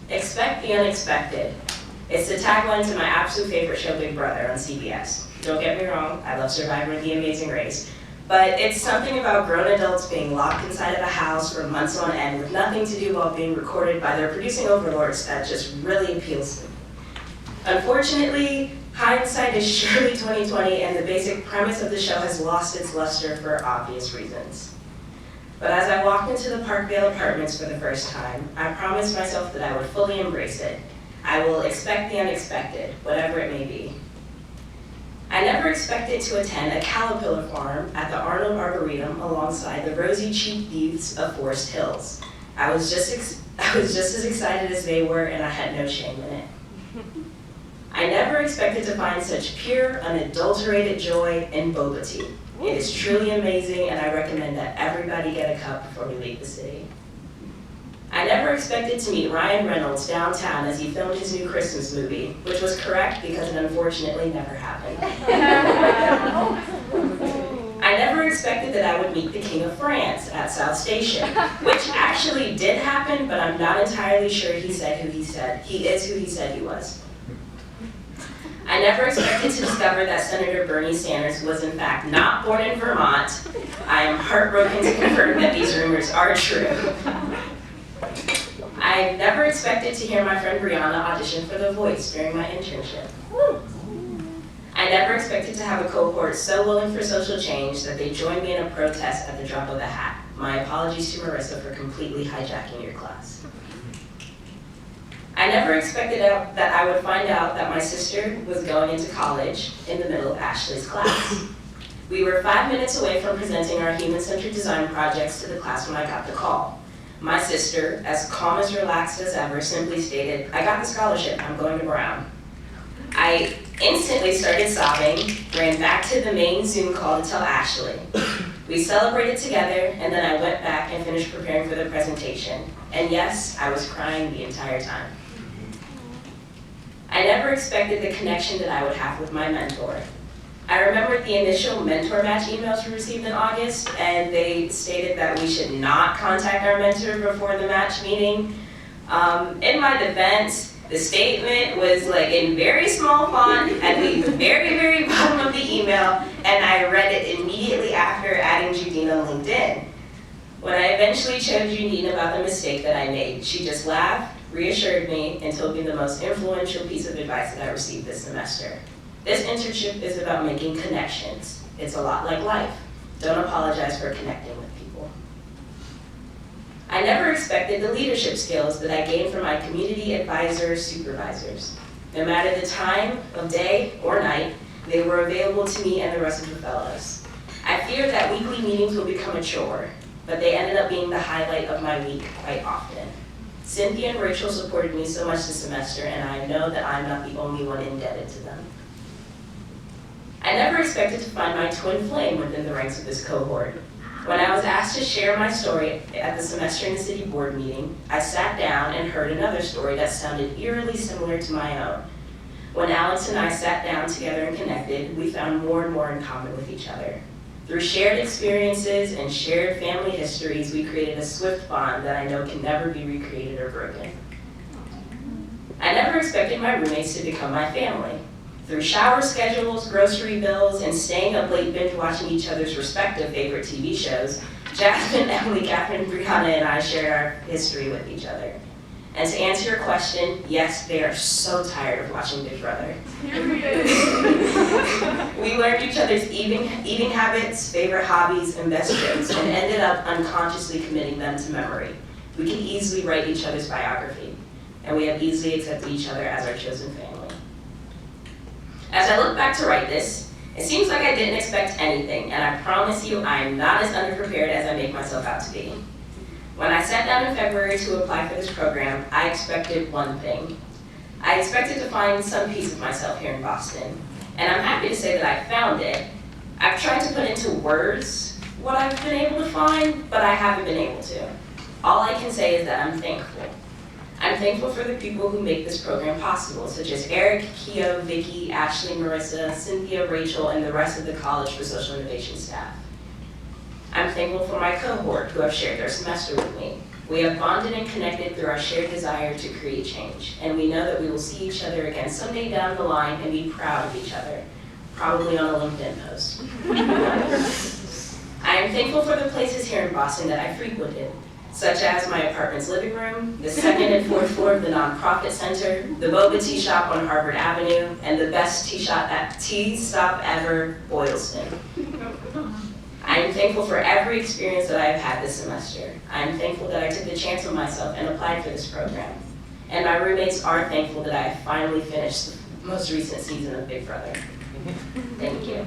Expect the unexpected. It's the tagline to my absolute favorite show, Big Brother, on CBS. Don't get me wrong, I love Survivor and The Amazing Race, but it's something about grown adults being locked inside of a house for months on end with nothing to do while being recorded by their producing overlords that just really appeals to me. Unfortunately, hindsight is surely 2020, and the basic premise of the show has lost its luster for obvious reasons. But as I walked into the Parkvale apartments for the first time, I promised myself that I would fully embrace it. I will expect the unexpected, whatever it may be. I never expected to attend a caterpillar farm at the Arnold Arboretum alongside the rosy-cheeked youths of Forest Hills. I was just as excited as they were, and I had no shame in it. I never expected to find such pure, unadulterated joy in boba tea. It is truly amazing, and I recommend that everybody get a cup before we leave the city. I never expected to meet Ryan Reynolds downtown as he filmed his new Christmas movie, which was correct because it unfortunately never happened. I never expected that I would meet the King of France at South Station, which actually did happen, but I'm not entirely sure he is who he said he was. I never expected to discover that Senator Bernie Sanders was in fact not born in Vermont. I am heartbroken to confirm that these rumors are true. I never expected to hear my friend Brianna audition for The Voice during my internship. I never expected to have a cohort so willing for social change that they joined me in a protest at the drop of a hat. My apologies to Marissa for completely hijacking your class. I never expected that I would find out that my sister was going into college in the middle of Ashley's class. We were 5 minutes away from presenting our human-centered design projects to the class when I got the call. My sister, as calm as relaxed as ever, simply stated, "I got the scholarship, I'm going to Brown." I instantly started sobbing, ran back to the main Zoom call to tell Ashley. We celebrated together, and then I went back and finished preparing for the presentation. And yes, I was crying the entire time. I never expected the connection that I would have with my mentor. I remembered the initial mentor match emails we received in August, and they stated that we should not contact our mentor before the match meeting. In my defense, the statement was like in very small font at the very, very bottom of the email, and I read it immediately after adding Judine on LinkedIn. When I eventually showed Judine about the mistake that I made, she just laughed, reassured me, and told me the most influential piece of advice that I received this semester. This internship is about making connections. It's a lot like life. Don't apologize for connecting with people. I never expected the leadership skills that I gained from my community advisors, supervisors. No matter the time of day or night, they were available to me and the rest of the fellows. I feared that weekly meetings would become a chore, but they ended up being the highlight of my week quite often. Cynthia and Rachel supported me so much this semester, and I know that I'm not the only one indebted to them. I never expected to find my twin flame within the ranks of this cohort. When I was asked to share my story at the semester in the city board meeting, I sat down and heard another story that sounded eerily similar to my own. When Alex and I sat down together and connected, we found more and more in common with each other. Through shared experiences and shared family histories, we created a swift bond that I know can never be recreated or broken. I never expected my roommates to become my family. Through shower schedules, grocery bills, and staying up late binge watching each other's respective favorite TV shows, Jasmine, Emily, Catherine, Brianna, and I shared our history with each other. And to answer your question, yes, they are so tired of watching Big Brother. We learned each other's eating habits, favorite hobbies, and best jokes, and ended up unconsciously committing them to memory. We can easily write each other's biography, and we have easily accepted each other as our chosen family. As I look back to write this, it seems like I didn't expect anything, and I promise you I am not as underprepared as I make myself out to be. When I sat down in February to apply for this program, I expected one thing. I expected to find some piece of myself here in Boston, and I'm happy to say that I found it. I've tried to put into words what I've been able to find, but I haven't been able to. All I can say is that I'm thankful. I'm thankful for the people who make this program possible, such as Eric, Keo, Vicky, Ashley, Marissa, Cynthia, Rachel, and the rest of the College for Social Innovation staff. I'm thankful for my cohort who have shared their semester with me. We have bonded and connected through our shared desire to create change, and we know that we will see each other again someday down the line and be proud of each other, probably on a LinkedIn post. I am thankful for the places here in Boston that I frequented, such as my apartment's living room, the second and fourth floor of the nonprofit center, the boba tea shop on Harvard Avenue, and the best tea stop ever, Boylston. I am thankful for every experience that I have had this semester. I am thankful that I took the chance on myself and applied for this program. And my roommates are thankful that I finally finished the most recent season of Big Brother. Thank you.